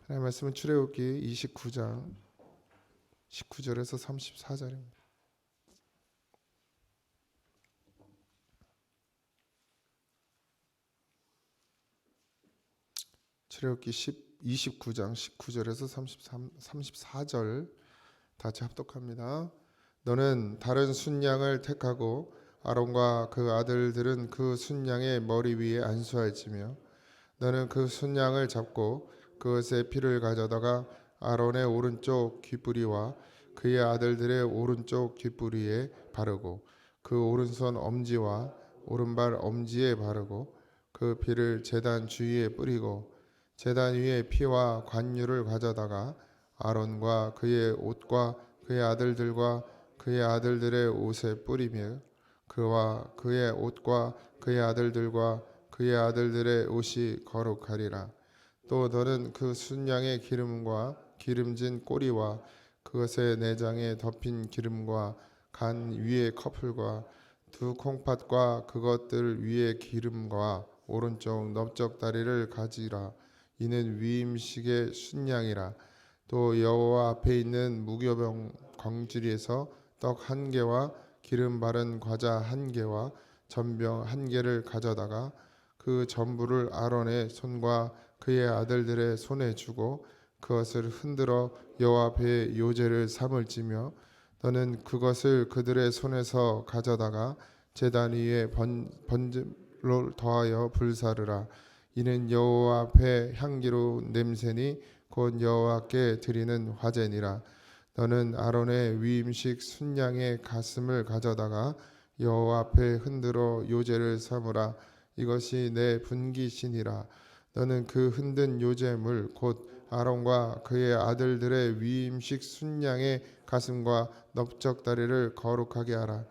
하나님의 말씀은 출애굽기 29장 19절에서 34절입니다. 출애굽기 29장 19절에서 34절 같이 합독합니다. 너는 다른 순양을 택하고 아론과 그 아들들은 그 순양의 머리 위에 안수할지며 너는 그 순양을 잡고 그것의 피를 가져다가 아론의 오른쪽 귓부리와 그의 아들들의 오른쪽 귓부리에 바르고 그 오른손 엄지와 오른발 엄지에 바르고 그 피를 제단 주위에 뿌리고 제단 위에 피와 관유를 가져다가 아론과 그의 옷과 그의 아들들과 그의 아들들의 옷에 뿌리며 그와 그의 옷과 그의 아들들과 그의 아들들의 옷이 거룩하리라. 또 너는 그 순양의 기름과 기름진 꼬리와 그것의 내장에 덮인 기름과 간 위에 커플과 두 콩팥과 그것들 위에 기름과 오른쪽 넓적 다리를 가지라. 이는 위임식의 순양이라. 또 여호와 앞에 있는 무교병 광주리에서 떡 한 개와 기름 바른 과자 한 개와 전병 한 개를 가져다가 그 전부를 아론의 손과 그의 아들들의 손에 주고 그것을 흔들어 여호와 앞에 요제를 삼을지며 너는 그것을 그들의 손에서 가져다가 제단 위에 번제로 더하여 불사르라. 이는 여호와 앞에 향기로운 냄새니 곧 여호와께 드리는 화제니라. 너는 아론의 위임식 순양의 가슴을 가져다가 여호와 앞에 흔들어 요제를 삼으라. 이것이 내 분기신이라. 너는 그 흔든 요제물 곧 아론과 그의 아들들의 위임식 순양의 가슴과 넓적 다리를 거룩하게 하라.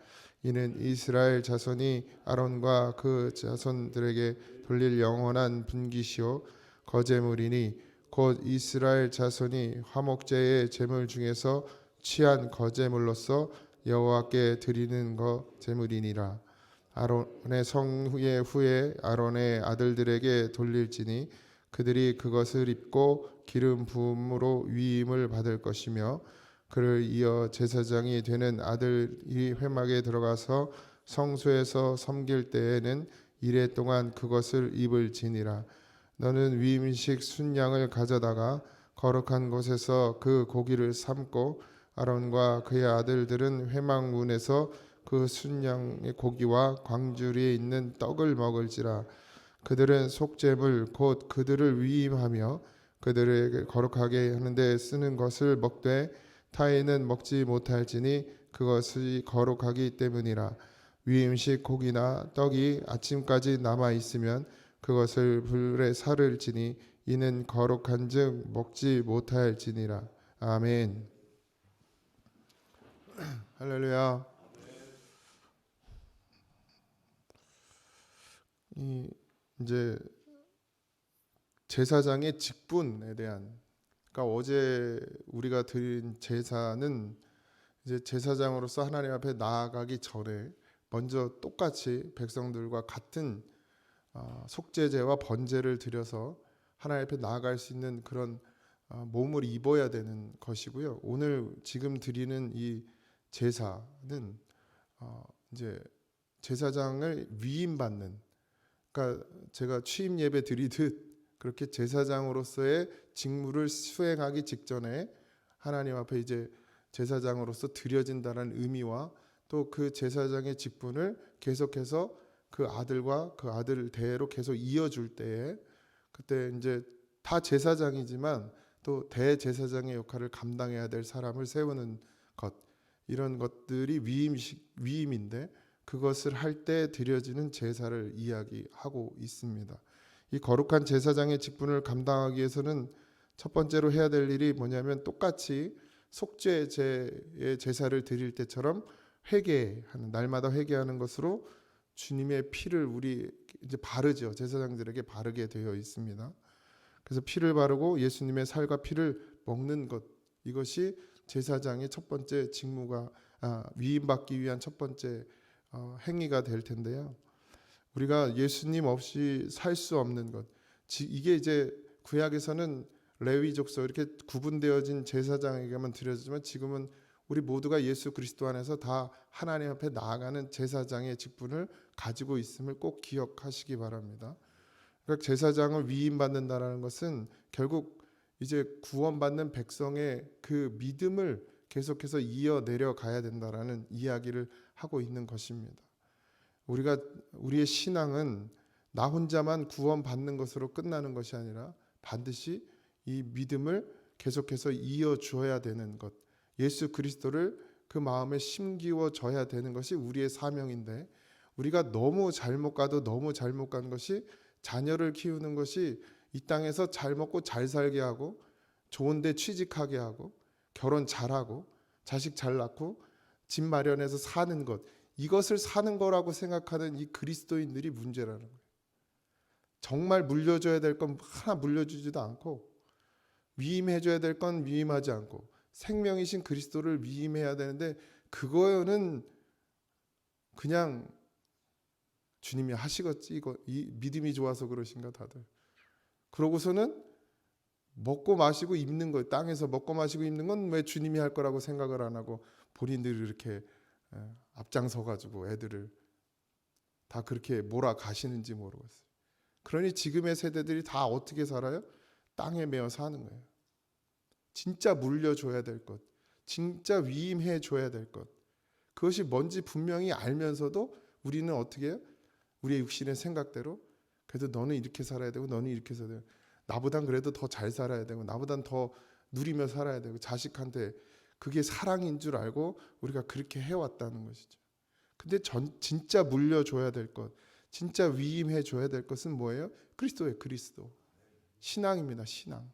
이는 이스라엘 자손이 아론과 그 자손들에게 돌릴 영원한 분기시요 거제물이니 곧 이스라엘 자손이 화목제의 제물 중에서 취한 거제물로서 여호와께 드리는 거 제물이니라. 아론의 성후의 후에 아론의 아들들에게 돌릴지니 그들이 그것을 입고 기름 부음으로 위임을 받을 것이며 그를 이어 제사장이 되는 아들이 회막에 들어가서 성소에서 섬길 때에는 이레 동안 그것을 입을지니라. 너는 위임식 순양을 가져다가 거룩한 곳에서 그 고기를 삶고 아론과 그의 아들들은 회막 문에서 그 순양의 고기와 광주리에 있는 떡을 먹을지라. 그들은 속죄물 곧 그들을 위임하며 그들에게 거룩하게 하는데 쓰는 것을 먹되 타인은 먹지 못할지니 그것이 거룩하기 때문이라. 위임식 고기나 떡이 아침까지 남아 있으면 그것을 불에 사를지니 이는 거룩한즉 먹지 못할지니라. 아멘. 할렐루야. 이제 제사장의 직분에 대한, 그러니까 어제 우리가 드린 제사는 이제 제사장으로서 하나님 앞에 나아가기 전에 먼저 똑같이 백성들과 같은 속죄제와 번제를 드려서 하나님 앞에 나아갈 수 있는 그런 몸을 입어야 되는 것이고요. 오늘 지금 드리는 이 제사는 이제 제사장을 위임받는, 그러니까 제가 취임 예배 드리듯 그렇게 제사장으로서의 직무를 수행하기 직전에 하나님 앞에 이제 제사장으로서 드려진다는 의미와 또 그 제사장의 직분을 계속해서 그 아들과 그 아들 대로 계속 이어줄 때에 그때 이제 다 제사장이지만 또 대제사장의 역할을 감당해야 될 사람을 세우는 것, 이런 것들이 위임인데 그것을 할 때 드려지는 제사를 이야기하고 있습니다. 이 거룩한 제사장의 직분을 감당하기 위해서는 첫 번째로 해야 될 일이 뭐냐면 똑같이 속죄제의 제사를 드릴 때처럼 회개하는, 날마다 회개하는 것으로 주님의 피를 우리 이제 바르죠. 제사장들에게 바르게 되어 있습니다. 그래서 피를 바르고 예수님의 살과 피를 먹는 것, 이것이 제사장의 첫 번째 직무가 위임받기 위한 첫 번째 행위가 될 텐데요. 우리가 예수님 없이 살 수 없는 것, 이게 이제 구약에서는 레위 족속 이렇게 구분되어진 제사장에게만 드려지지만 지금은 우리 모두가 예수 그리스도 안에서 다 하나님 앞에 나아가는 제사장의 직분을 가지고 있음을 꼭 기억하시기 바랍니다. 그러니까 제사장을 위임받는다라는 것은 결국 이제 구원받는 백성의 그 믿음을 계속해서 이어 내려가야 된다라는 이야기를 하고 있는 것입니다. 우리의 신앙은 나 혼자만 구원받는 것으로 끝나는 것이 아니라 반드시 이 믿음을 계속해서 이어 주어야 되는 것, 예수 그리스도를 그 마음에 심기워 져야 되는 것이 우리의 사명인데, 우리가 너무 잘못 가도 너무 잘못 간 것이 자녀를 키우는 것이 이 땅에서 잘 먹고 잘 살게 하고 좋은 데 취직하게 하고 결혼 잘하고 자식 잘 낳고 집 마련해서 사는 것, 이것을 사는 거라고 생각하는 이 그리스도인들이 문제라는 거예요. 정말 물려줘야 될 건 하나 물려주지도 않고 위임해줘야 될 건 위임하지 않고 생명이신 그리스도를 위임해야 되는데, 그거는 그냥 주님이 하시겠지, 이거 이 믿음이 좋아서 그러신가 다들. 그러고서는 먹고 마시고 입는 거, 땅에서 먹고 마시고 입는 건 왜 주님이 할 거라고 생각을 안 하고 본인들이 이렇게 앞장서 가지고 애들을 다 그렇게 몰아가시는지 모르겠어요. 그러니 지금의 세대들이 다 어떻게 살아요? 땅에 매어 사는 거예요. 진짜 물려줘야 될 것, 진짜 위임해 줘야 될 것, 그것이 뭔지 분명히 알면서도 우리는 어떻게 해요? 우리의 육신의 생각대로 그래도 너는 이렇게 살아야 되고 너는 이렇게 살아야 되고 나보단 그래도 더 잘 살아야 되고 나보단 더 누리며 살아야 되고 자식한테 그게 사랑인 줄 알고 우리가 그렇게 해왔다는 것이죠. 근데 진짜 물려줘야 될 것, 진짜 위임해 줘야 될 것은 뭐예요? 그리스도예요. 그리스도. 신앙입니다. 신앙.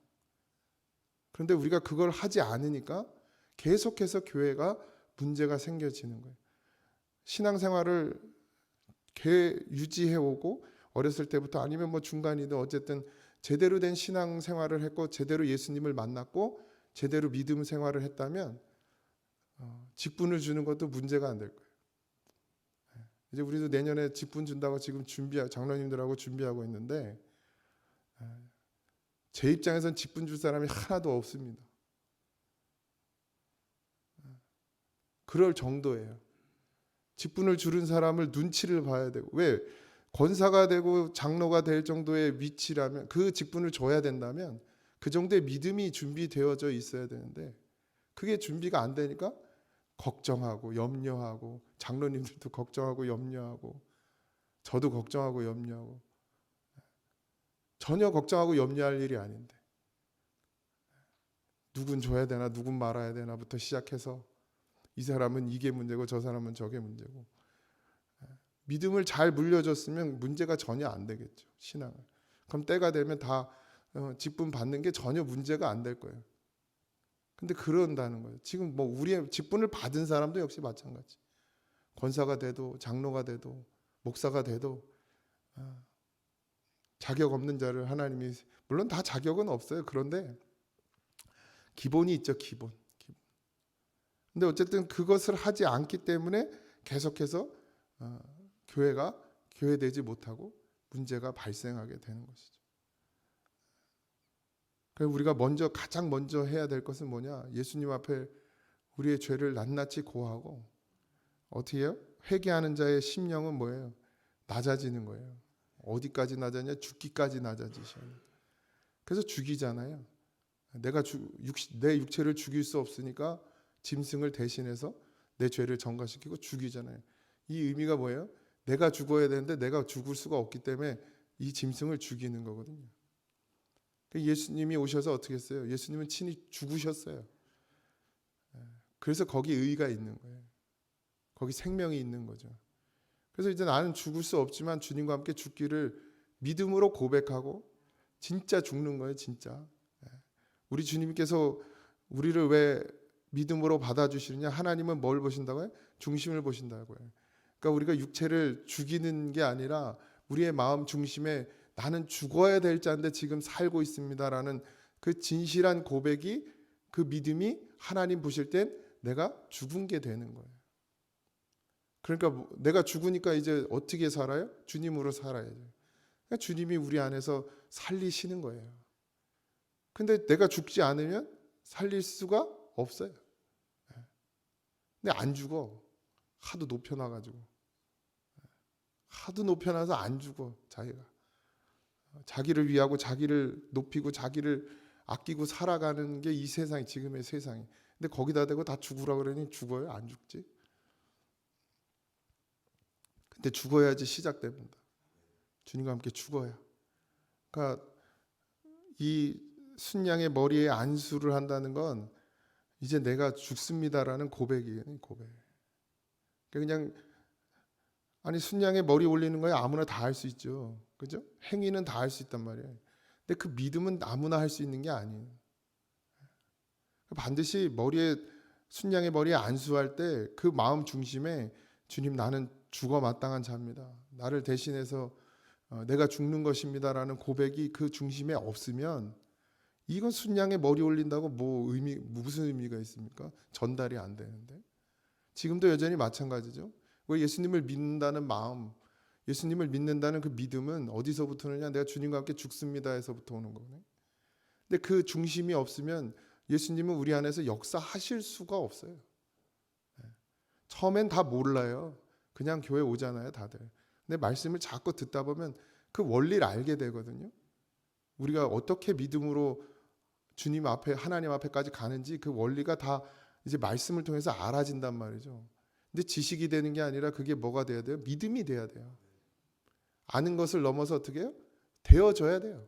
그런데 우리가 그걸 하지 않으니까 계속해서 교회가 문제가 생겨지는 거예요. 신앙생활을 유지해 오고 어렸을 때부터 아니면 뭐 중간이든 어쨌든 제대로 된 신앙생활을 했고 제대로 예수님을 만났고 제대로 믿음 생활을 했다면 직분을 주는 것도 문제가 안 될 거예요. 이제 우리도 내년에 직분 준다고 지금 장로님들하고 준비하고 있는데, 제 입장에서는 직분 줄 사람이 하나도 없습니다. 그럴 정도예요. 직분을 주는 사람을 눈치를 봐야 되고, 왜? 권사가 되고 장로가 될 정도의 위치라면, 그 직분을 줘야 된다면 그 정도의 믿음이 준비되어져 있어야 되는데 그게 준비가 안 되니까 걱정하고 염려하고, 장로님들도 걱정하고 염려하고, 저도 걱정하고 염려하고, 전혀 걱정하고 염려할 일이 아닌데 누군 줘야 되나 누군 말아야 되나부터 시작해서 이 사람은 이게 문제고 저 사람은 저게 문제고, 믿음을 잘 물려줬으면 문제가 전혀 안 되겠죠. 신앙을. 그럼 때가 되면 다 직분 받는 게 전혀 문제가 안 될 거예요. 근데 그런다는 거예요. 지금 뭐 우리의 직분을 받은 사람도 역시 마찬가지. 권사가 돼도 장로가 돼도 목사가 돼도 자격 없는 자를 하나님이, 물론 다 자격은 없어요. 그런데 기본이 있죠. 기본. 근데 어쨌든 그것을 하지 않기 때문에 계속해서 교회가 교회되지 못하고 문제가 발생하게 되는 것이죠. 그래서 우리가 가장 먼저 해야 될 것은 뭐냐? 예수님 앞에 우리의 죄를 낱낱이 고하고, 어떻게 해요? 회개하는 자의 심령은 뭐예요? 낮아지는 거예요. 어디까지 낮아지냐? 죽기까지 낮아지셔요. 그래서 죽이잖아요. 내 육체를 죽일 수 없으니까 짐승을 대신해서 내 죄를 전가시키고 죽이잖아요. 이 의미가 뭐예요? 내가 죽어야 되는데 내가 죽을 수가 없기 때문에 이 짐승을 죽이는 거거든요. 예수님이 오셔서 어떻게 했어요? 예수님은 친히 죽으셨어요. 그래서 거기 의의가 있는 거예요. 거기 생명이 있는 거죠. 그래서 이제 나는 죽을 수 없지만 주님과 함께 죽기를 믿음으로 고백하고 진짜 죽는 거예요. 진짜. 우리 주님께서 우리를 왜 믿음으로 받아주시느냐? 하나님은 뭘 보신다고요? 중심을 보신다고요. 그러니까 우리가 육체를 죽이는 게 아니라 우리의 마음 중심에 나는 죽어야 될 자인데 지금 살고 있습니다라는 그 진실한 고백이, 그 믿음이 하나님 보실 땐 내가 죽은 게 되는 거예요. 그러니까 내가 죽으니까 이제 어떻게 살아요? 주님으로 살아야죠. 그러니까 주님이 우리 안에서 살리시는 거예요. 근데 내가 죽지 않으면 살릴 수가 없어요. 근데 안 죽어. 하도 높여놔가지고. 하도 높여놔서 안 죽어. 자기를 위하고 자기를 높이고 자기를 아끼고 살아가는 게 이 세상이, 지금의 세상이. 근데 거기다 대고 다 죽으라 그러니 죽어요? 안 죽지. 근데 죽어야지 시작됩니다. 주님과 함께 죽어야. 그러니까 이 순양의 머리에 안수를 한다는 건 이제 내가 죽습니다라는 고백이에요. 고백. 그냥 아니 순양의 머리 올리는 거야 아무나 다 할 수 있죠. 그죠? 행위는 다 할 수 있단 말이에요. 근데 그 믿음은 아무나 할 수 있는 게 아니에요. 반드시 순양의 머리에 안수할 때 그 마음 중심에 주님, 나는 죽어 마땅한 자입니다. 나를 대신해서 내가 죽는 것입니다라는 고백이 그 중심에 없으면 이건 순양의 머리 올린다고 무슨 의미가 있습니까? 전달이 안 되는데. 지금도 여전히 마찬가지죠. 예수님을 믿는다는 마음, 예수님을 믿는다는 그 믿음은 어디서부터 오느냐? 내가 주님과 함께 죽습니다에서부터 오는 거네. 근데 그 중심이 없으면 예수님은 우리 안에서 역사하실 수가 없어요. 처음엔 다 몰라요. 그냥 교회 오잖아요, 다들. 근데 말씀을 자꾸 듣다 보면 그 원리를 알게 되거든요. 우리가 어떻게 믿음으로 주님 앞에, 하나님 앞에까지 가는지 그 원리가 다 이제 말씀을 통해서 알아진단 말이죠. 근데 지식이 되는 게 아니라 그게 뭐가 돼야 돼요? 믿음이 돼야 돼요. 아는 것을 넘어서 어떻게 해요? 되어져야 돼요.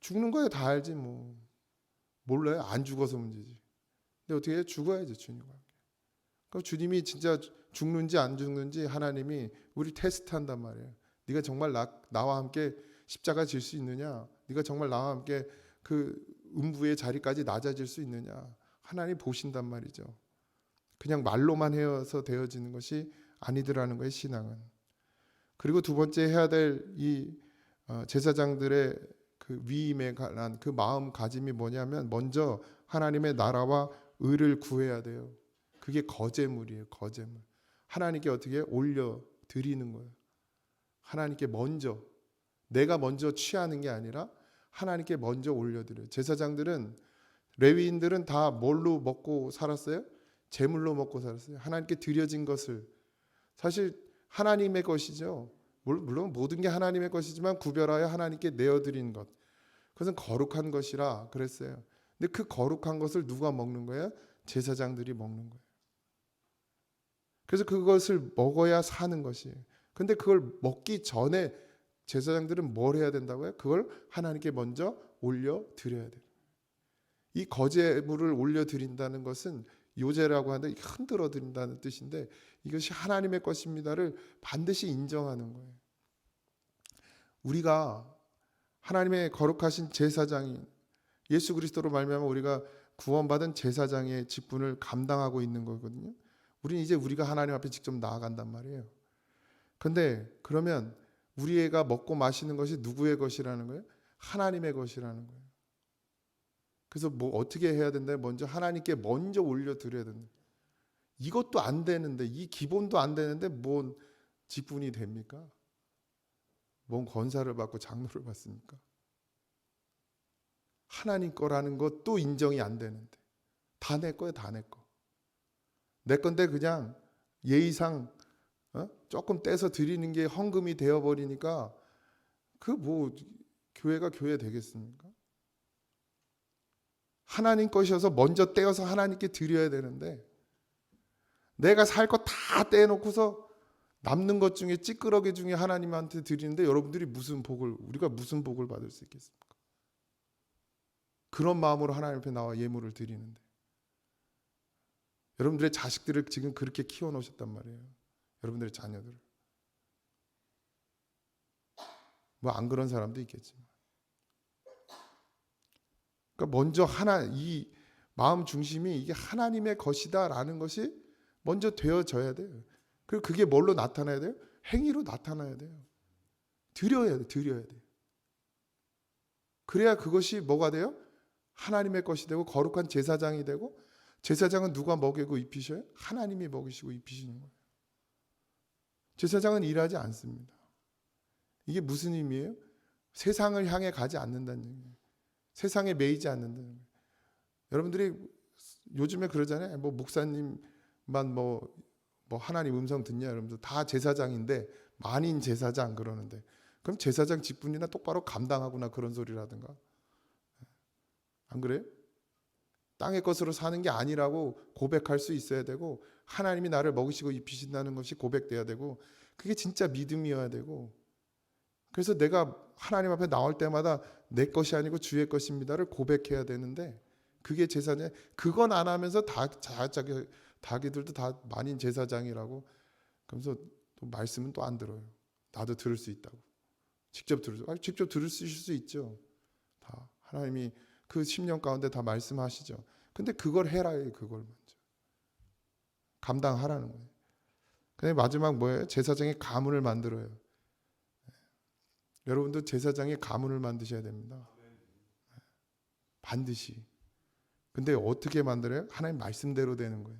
죽는 거야 다 알지 뭐. 몰라요? 안 죽어서 문제지. 근데 어떻게 해요? 죽어야지 주님과 함께. 그럼 주님이 진짜 죽는지 안 죽는지 하나님이 우리 테스트한단 말이에요. 네가 정말 나와 함께 십자가 질 수 있느냐? 네가 정말 나와 함께 그 음부의 자리까지 낮아질 수 있느냐? 하나님 보신단 말이죠. 그냥 말로만 해서 되어지는 것이 아니더라는 거예요, 신앙은. 그리고 두 번째 해야 될 이 제사장들의 그 위임에 관한 그 마음가짐이 뭐냐면 먼저 하나님의 나라와 의를 구해야 돼요. 그게 거제물이에요. 거제물. 하나님께 어떻게 올려 드리는 거예요. 하나님께 먼저, 내가 먼저 취하는 게 아니라 하나님께 먼저 올려드려요. 제사장들은, 레위인들은 다 뭘로 먹고 살았어요? 제물로 먹고 살았어요. 하나님께 드려진 것을. 사실 하나님의 것이죠. 물론 모든 게 하나님의 것이지만 구별하여 하나님께 내어드린 것, 그것은 거룩한 것이라 그랬어요. 근데 그 거룩한 것을 누가 먹는 거예요? 제사장들이 먹는 거예요. 그래서 그것을 먹어야 사는 것이에요. 근데 그걸 먹기 전에 제사장들은 뭘 해야 된다고요? 그걸 하나님께 먼저 올려드려야 돼요. 이 거제물을 올려드린다는 것은 요제라고 하는데 흔들어 드린다는 뜻인데, 이것이 하나님의 것입니다를 반드시 인정하는 거예요. 우리가 하나님의 거룩하신 제사장인 예수 그리스도로 말미암아 우리가 구원받은 제사장의 직분을 감당하고 있는 거거든요. 우리는 이제 우리가 하나님 앞에 직접 나아간단 말이에요. 근데 그러면 우리가 먹고 마시는 것이 누구의 것이라는 거예요? 하나님의 것이라는 거예요. 그래서 어떻게 해야 된다? 먼저 하나님께 먼저 올려드려야 된다. 이것도 안 되는데, 이 기본도 안 되는데 뭔 직분이 됩니까? 뭔 권사를 받고 장로를 받습니까? 하나님 거라는 것도 인정이 안 되는데, 다 내 거예요, 다 내 거. 내 건데 그냥 예의상 조금 떼서 드리는 게 헌금이 되어버리니까 교회가 교회 되겠습니까? 하나님 것이어서 먼저 떼어서 하나님께 드려야 되는데, 내가 살 거 다 떼놓고서 남는 것 중에 찌끄러기 중에 하나님한테 드리는데 우리가 무슨 복을 받을 수 있겠습니까? 그런 마음으로 하나님 앞에 나와 예물을 드리는데, 여러분들의 자식들을 지금 그렇게 키워놓으셨단 말이에요. 여러분들의 자녀들을. 안 그런 사람도 있겠지만. 그러니까 먼저 이 마음 중심이 이게 하나님의 것이다라는 것이 먼저 되어져야 돼요. 그리고 그게 뭘로 나타나야 돼요? 행위로 나타나야 돼요. 드려야 돼요. 그래야 그것이 뭐가 돼요? 하나님의 것이 되고 거룩한 제사장이 되고, 제사장은 누가 먹이고 입히셔요? 하나님이 먹이시고 입히시는 거예요. 제사장은 일하지 않습니다. 이게 무슨 의미예요? 세상을 향해 가지 않는다는 얘기예요. 세상에 매이지 않는다는 거예요. 여러분들이 요즘에 그러잖아요. 뭐 목사님만 뭐 하나님 음성 듣냐, 여러분들 다 제사장인데 만인 제사장 그러는데, 그럼 제사장 직분이나 똑바로 감당하구나 그런 소리라든가. 안 그래요? 땅의 것으로 사는 게 아니라고 고백할 수 있어야 되고, 하나님이 나를 먹이시고 입히신다는 것이 고백돼야 되고, 그게 진짜 믿음이어야 되고. 그래서 내가 하나님 앞에 나올 때마다 내 것이 아니고 주의 것입니다를 고백해야 되는데, 그게 제사장. 그건 안 하면서 자기들도 다 만인 제사장이라고. 그러면서 또 말씀은 또 안 들어요. 나도 들을 수 있다고. 직접 들으실 수 있죠. 다 하나님이 그 10년 가운데 다 말씀하시죠. 근데 그걸 해라. 그걸 먼저 감당하라는 거예요. 근데 마지막 뭐예요? 제사장의 가문을 만들어요. 여러분도 제사장의 가문을 만드셔야 됩니다. 반드시. 근데 어떻게 만들어요? 하나님 말씀대로 되는 거예요.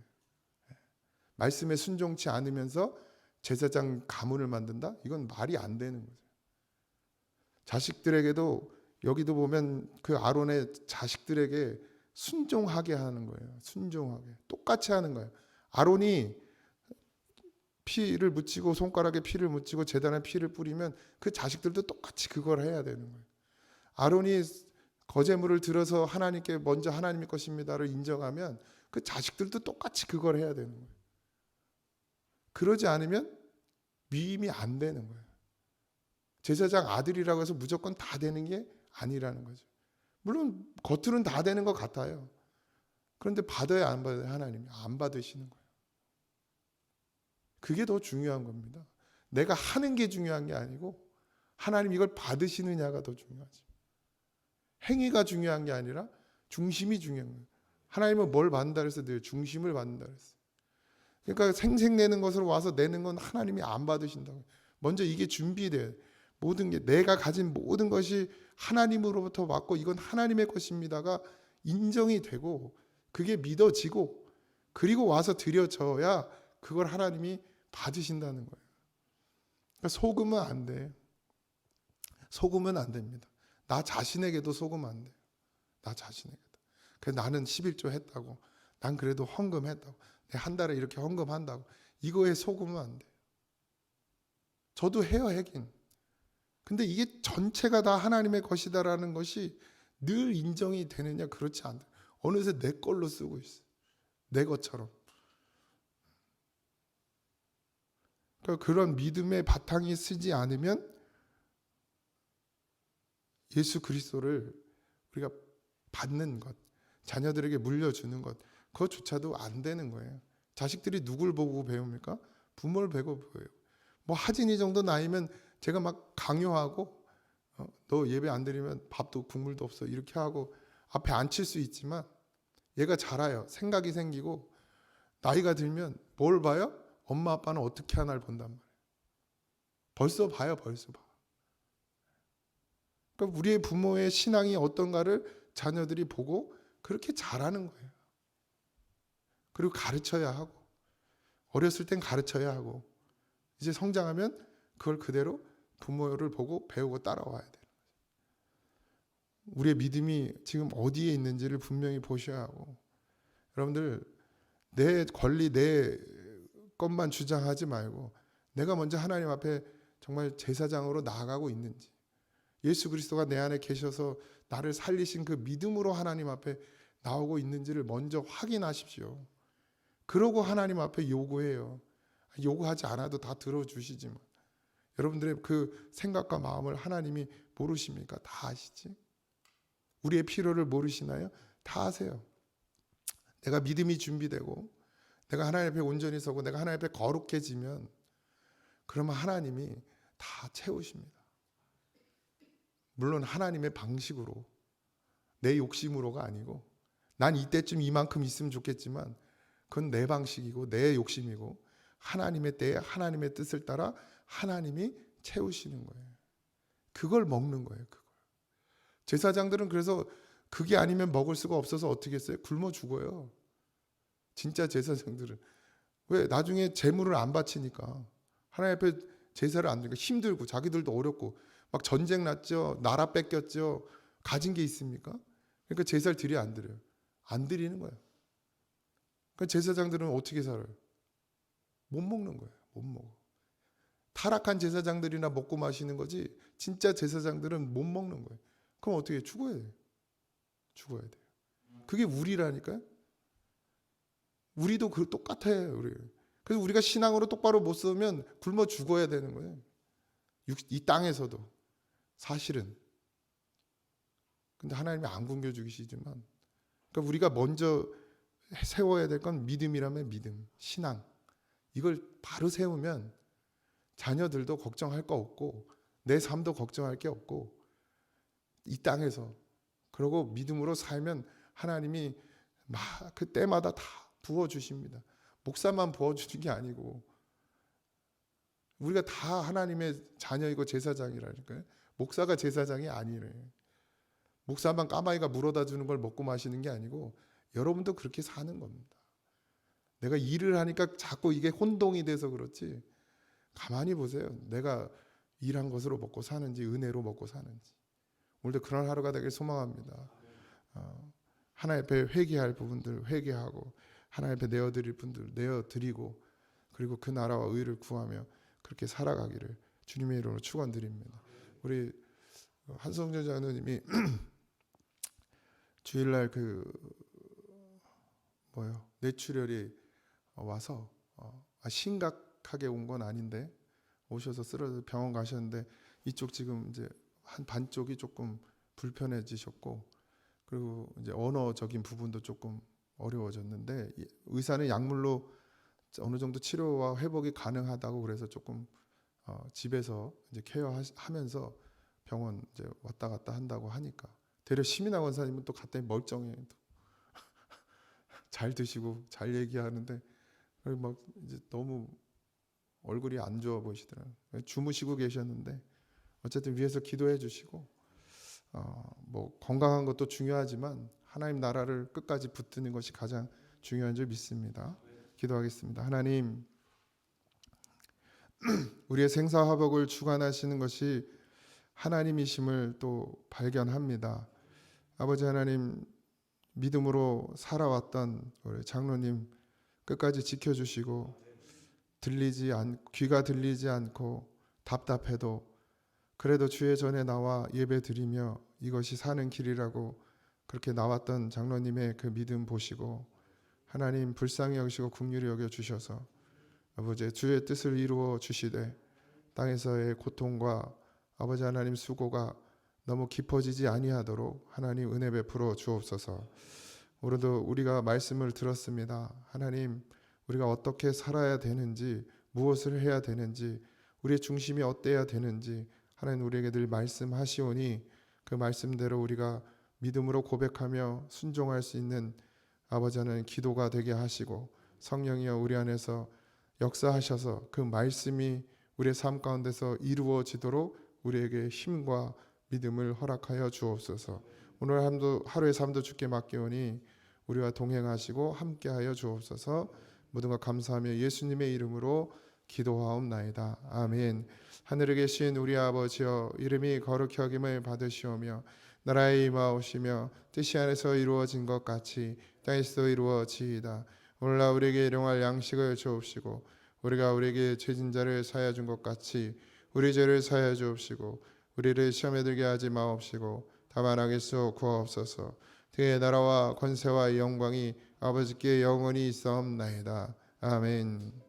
말씀에 순종치 않으면서 제사장 가문을 만든다? 이건 말이 안 되는 거죠. 자식들에게도 여기도 보면 그 아론의 자식들에게 순종하게 하는 거예요. 순종하게. 똑같이 하는 거예요. 아론이 피를 묻히고 손가락에 피를 묻히고 제단에 피를 뿌리면 그 자식들도 똑같이 그걸 해야 되는 거예요. 아론이 거제물을 들어서 하나님께 먼저 하나님의 것입니다를 인정하면 그 자식들도 똑같이 그걸 해야 되는 거예요. 그러지 않으면 위임이 안 되는 거예요. 제사장 아들이라고 해서 무조건 다 되는 게 아니라는 거죠. 물론 겉으로는 다 되는 것 같아요. 그런데 받아야 안 받아야 하나님이 안 받으시는 거예요. 그게 더 중요한 겁니다. 내가 하는 게 중요한 게 아니고 하나님 이걸 받으시느냐가 더 중요하지. 행위가 중요한 게 아니라 중심이 중요한 거예요. 하나님은 뭘 받는다 그래서 늘 중심을 받는다 그랬어요. 그러니까 생색내는 것으로 와서 내는 건 하나님이 안 받으신다고. 먼저 이게 준비돼요. 모든 게 내가 가진 모든 것이 하나님으로부터 왔고 이건 하나님의 것입니다가 인정이 되고 그게 믿어지고 그리고 와서 드려져야 그걸 하나님이 받으신다는 거예요. 그러니까 속으면 안 돼. 속으면 안 됩니다. 나 자신에게도 속으면 안 돼요. 나 자신에게도. 그래서 나는 11조 했다고. 난 그래도 헌금했다고. 내가 한 달에 이렇게 헌금한다고. 이거에 속으면 안 돼요. 저도 해요, 하긴. 근데 이게 전체가 다 하나님의 것이다라는 것이 늘 인정이 되느냐? 그렇지 않다. 어느새 내 걸로 쓰고 있어. 내 것처럼. 그러니까 그런 믿음의 바탕이 쓰지 않으면 예수 그리스도를 우리가 받는 것, 자녀들에게 물려주는 것, 그것조차도 안 되는 거예요. 자식들이 누굴 보고 배웁니까? 부모를 보고 배워요. 뭐 하진이 정도 나이면 제가 막 강요하고 너 예배 안 드리면 밥도 국물도 없어 이렇게 하고 앞에 앉힐 수 있지만 얘가 자라요. 생각이 생기고 나이가 들면 뭘 봐요? 엄마 아빠는 어떻게 하나를 본단 말이에요. 벌써 봐요. 벌써 봐. 그러니까 우리의 부모의 신앙이 어떤가를 자녀들이 보고 그렇게 자라는 거예요. 그리고 가르쳐야 하고 어렸을 땐 가르쳐야 하고 이제 성장하면 그걸 그대로 부모를 보고 배우고 따라와야 되는 거죠. 우리의 믿음이 지금 어디에 있는지를 분명히 보셔야 하고 여러분들 내 권리 내 것만 주장하지 말고 내가 먼저 하나님 앞에 정말 제사장으로 나아가고 있는지 예수 그리스도가 내 안에 계셔서 나를 살리신 그 믿음으로 하나님 앞에 나오고 있는지를 먼저 확인하십시오. 그러고 하나님 앞에 요구해요. 요구하지 않아도 다 들어주시지만 여러분들의 그 생각과 마음을 하나님이 모르십니까? 다 아시지? 우리의 필요를 모르시나요? 다 아세요. 내가 믿음이 준비되고 내가 하나님 앞에 온전히 서고 내가 하나님 앞에 거룩해지면 그러면 하나님이 다 채우십니다. 물론 하나님의 방식으로 내 욕심으로가 아니고 난 이때쯤 이만큼 있으면 좋겠지만 그건 내 방식이고 내 욕심이고 하나님의 때에 하나님의 뜻을 따라 하나님이 채우시는 거예요. 그걸 먹는 거예요. 그걸. 제사장들은 그래서 그게 아니면 먹을 수가 없어서 어떻게 했어요? 굶어 죽어요. 진짜 제사장들은. 왜? 나중에 제물을 안 바치니까. 하나님 앞에 제사를 안 드니까 힘들고 자기들도 어렵고 막 전쟁 났죠. 나라 뺏겼죠. 가진 게 있습니까? 그러니까 제사를 드려 안 드려요? 안 드리는 거예요. 그러니까 제사장들은 어떻게 살아요? 못 먹는 거예요. 못 먹어. 타락한 제사장들이나 먹고 마시는 거지 진짜 제사장들은 못 먹는 거예요. 그럼 어떻게 해요? 죽어야 돼요. 죽어야 돼요. 그게 우리라니까요. 우리도 똑같아요. 우리. 그래서 우리가 신앙으로 똑바로 못 서면 굶어 죽어야 되는 거예요. 이 땅에서도 사실은. 근데 하나님이 안 굶겨 죽이시지만, 그러니까 우리가 먼저 세워야 될 건 믿음이라면 믿음, 신앙. 이걸 바로 세우면 자녀들도 걱정할 거 없고 내 삶도 걱정할 게 없고 이 땅에서 그러고 믿음으로 살면 하나님이 막 그때마다 다 부어주십니다. 목사만 부어주는 게 아니고 우리가 다 하나님의 자녀이고 제사장이라니까요. 목사가 제사장이 아니래. 목사만 까마귀가 물어다 주는 걸 먹고 마시는 게 아니고 여러분도 그렇게 사는 겁니다. 내가 일을 하니까 자꾸 이게 혼동이 돼서 그렇지 가만히 보세요. 내가 일한 것으로 먹고 사는지 은혜로 먹고 사는지. 오늘도 그런 하루가 되길 소망합니다. 하나님 앞에 회개할 부분들 회개하고 하나님 앞에 내어드릴 분들 내어드리고 그리고 그 나라와 의를 구하며 그렇게 살아가기를 주님의 이름으로 축원드립니다. 우리 한성준 장로님이 주일날 뇌출혈이 와서 심각하게 온 건 아닌데 오셔서 쓰러져 병원 가셨는데 이쪽 지금 이제 한 반쪽이 조금 불편해지셨고 그리고 이제 언어적인 부분도 조금 어려워졌는데 의사는 약물로 어느 정도 치료와 회복이 가능하다고 그래서 조금 집에서 이제 케어하면서 병원 이제 왔다 갔다 한다고 하니까 되려 심인아 원사님은 또 갔더니 멀쩡해 잘 드시고 잘 얘기하는데 막 이제 너무 얼굴이 안 좋아 보이시더라고요. 주무시고 계셨는데 어쨌든 위에서 기도해 주시고 뭐 건강한 것도 중요하지만 하나님 나라를 끝까지 붙드는 것이 가장 중요한 줄 믿습니다. 기도하겠습니다. 하나님, 우리의 생사화복을 주관하시는 것이 하나님이심을 또 발견합니다. 아버지 하나님, 믿음으로 살아왔던 우리 장로님 끝까지 지켜주시고 귀가 들리지 않고 답답해도 그래도 주의 전에 나와 예배드리며 이것이 사는 길이라고 그렇게 나왔던 장로님의 그 믿음 보시고 하나님 불쌍히 여기시고 긍휼히 여겨 주셔서 아버지 주의 뜻을 이루어 주시되 땅에서의 고통과 아버지 하나님 수고가 너무 깊어지지 아니하도록 하나님 은혜 베풀어 주옵소서. 오늘도 우리가 말씀을 들었습니다. 하나님 우리가 어떻게 살아야 되는지 무엇을 해야 되는지 우리의 중심이 어때야 되는지 하나님 우리에게 늘 말씀하시오니 그 말씀대로 우리가 믿음으로 고백하며 순종할 수 있는 아버지 하나님 기도가 되게 하시고 성령이여 우리 안에서 역사하셔서 그 말씀이 우리의 삶 가운데서 이루어지도록 우리에게 힘과 믿음을 허락하여 주옵소서. 오늘 하루의 삶도 주께 맡기오니 우리와 동행하시고 함께하여 주옵소서. 모든 것 감사하며 예수님의 이름으로 기도하옵나이다. 아멘. 하늘에 계신 우리 아버지여 이름이 거룩히 여김을 받으시오며 나라의 임하오시며 뜻이 하늘에서 이루어진 것 같이 땅에서도 이루어지이다. 오늘날 우리에게 일용할 양식을 주옵시고 우리가 우리에게 죄진 자를 사하여 준 것 같이 우리 죄를 사하여 주옵시고 우리를 시험에 들게 하지 마옵시고 다만 악에서 구하옵소서. 그의 나라와 권세와 영광이 아버지께 영원히 있사옵나이다. 아멘.